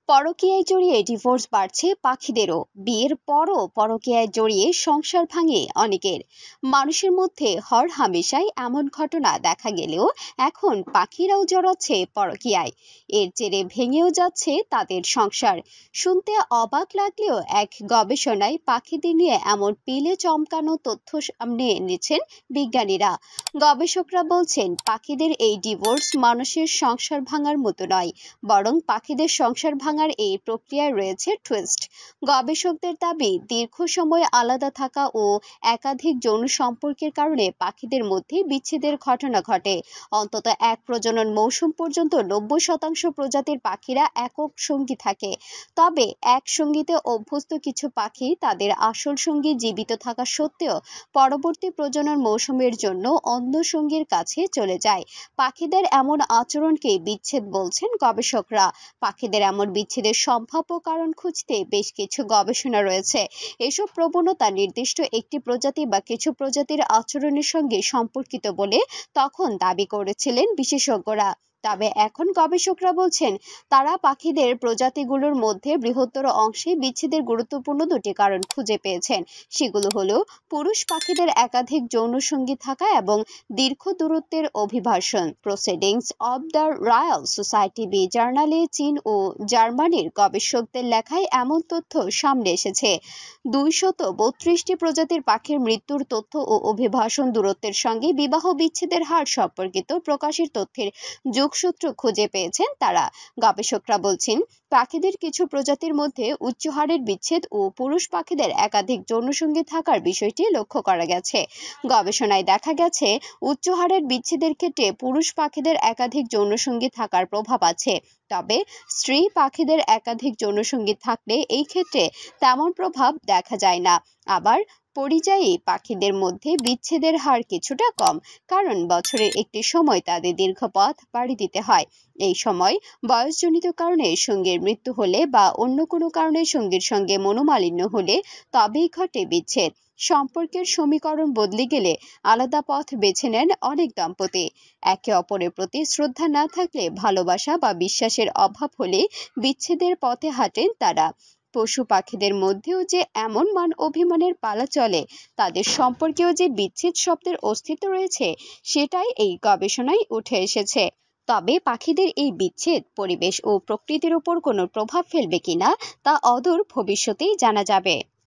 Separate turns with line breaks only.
পরকীয়ায় জড়িয়ে ডিভোর্স বাড়ছে পাখিদেরও। বিয়ের পরও পরকীয়ায় জড়িয়ে সংসার ভাঙে অনেকের। মানুষের মধ্যে হরহামেশাই এমন ঘটনা দেখা গেলেও এখন পাখিরাও জড়াচ্ছে পরকীয়ায়। এর জেরে ভেঙেও যাচ্ছে তাদের সংসার। শুনতে অবাক লাগলেও এক গবেষণায় পাখিদের নিয়ে এমন পিলে চমকানো তথ্য সামনে এনেছেন বিজ্ঞানীরা। গবেষকরা বলছেন পাখিদের এই ডিভোর্স মানুষের সংসার ভাঙার মতো নয়, বরং পাখিদের সংসার ভাঙার এই প্রক্রিয়ায় রয়েছে টুইস্ট। গবেষকদের দাবি, দীর্ঘ সময় আলাদা থাকা ও একাধিক যৌন সম্পর্কের কারণে পাখিদের মধ্যে বিচ্ছেদের ঘটনা ঘটে। অন্তত এক প্রজনন মৌসুম পর্যন্ত 90% প্রজাতির পাখিরা একক সঙ্গী থাকে। তবে এক সঙ্গীতে অভ্যস্ত কিছু পাখি তাদের আসল সঙ্গী জীবিত থাকা সত্ত্বেও পরবর্তী প্রজনন মৌসুমের জন্য অন্য সঙ্গীর কাছে চলে যায়। পাখিদের এমন আচরণকে বিচ্ছেদ বলছেন গবেষকরা। পাখিদের এমন বিচ্ছেদের সম্ভাব্য কারণ খুঁজতে বেশ কিছু গবেষণা রয়েছে। এসব প্রবণতা নির্দিষ্ট একটি প্রজাতি বা কিছু প্রজাতির আচরণের সঙ্গে সম্পর্কিত বলে তখন দাবি করেছিলেন বিশেষজ্ঞরা। তবে এখন গবেষকরা বলছেন তারা পাখিদের প্রজাতিগুলোর মধ্যে বৃহত্তর অংশে বিচ্ছেদের গুরুত্বপূর্ণ দুটি কারণ খুঁজে পেয়েছেন। সেগুলো হলো পুরুষ পাখিদের একাধিক যৌন সঙ্গী থাকা এবং দীর্ঘ দূরত্বের অভিবাসন। Proceedings of the Royal Society B জার্নালে চীন ও জার্মানির গবেষকদের লেখায় এমন তথ্য সামনে এসেছে। 232টি প্রজাতির পাখির মৃত্যুর তথ্য ও অভিবাসন দূরত্বের সঙ্গে বিবাহ বিচ্ছেদের হার সম্পর্কিত প্রকাশের তথ্যের যোগসূত্র খুঁজে পেয়েছেন তারা। গবেষকরা বলছেন পাখিদের কিছু প্রজাতির মধ্যে উচ্চ হারের বিচ্ছেদ ও পুরুষ পাখিদের একাধিক যৌনসঙ্গী থাকার বিষয়টি লক্ষ্য করা গেছে। গবেষণায় দেখা গেছে উচ্চ হারের বিচ্ছেদের ক্ষেত্রে পুরুষ পাখিদের একাধিক যৌনসঙ্গী থাকার প্রভাব আছে। তবে স্ত্রী পাখিদের একাধিক যৌনসঙ্গী থাকলে এই ক্ষেত্রে তেমন প্রভাব দেখা যায় না। আবার পরিযায়ী পাখিদের মধ্যে বিচ্ছেদের হার কিছুটা কম, কারণ বছরের একটি সময় তাদের দীর্ঘ পথ পাড়ি দিতে হয়। এই সময় বয়সজনিত কারণে সঙ্গীর মৃত্যু হলে বা অন্য কোনো কারণে সঙ্গীর সঙ্গে মনোমালিন্য হলে তবেই ঘটে বিচ্ছেদ। সম্পর্কের সমীকরণ বদলে গেলে আলাদা পথ বেছে নেন অনেক দম্পতি। একে অপরের প্রতি শ্রদ্ধা না থাকলে, ভালোবাসা বা বিশ্বাসের অভাব হলে বিচ্ছেদের পথে হাঁটেন তারা। পশু পাখিদের মধ্যেও যে এমন মান অভিমানের পালা চলে, তাদের সম্পর্কেও যে বিচ্ছেদ শব্দের অস্তিত্ব রয়েছে, সেটাই এই গবেষণায় উঠে এসেছে। তবে পাখিদের এই বিচ্ছেদ পরিবেশ ও প্রকৃতির উপর কোনো প্রভাব ফেলবে কিনা তা অদূর ভবিষ্যতেই জানা যাবে।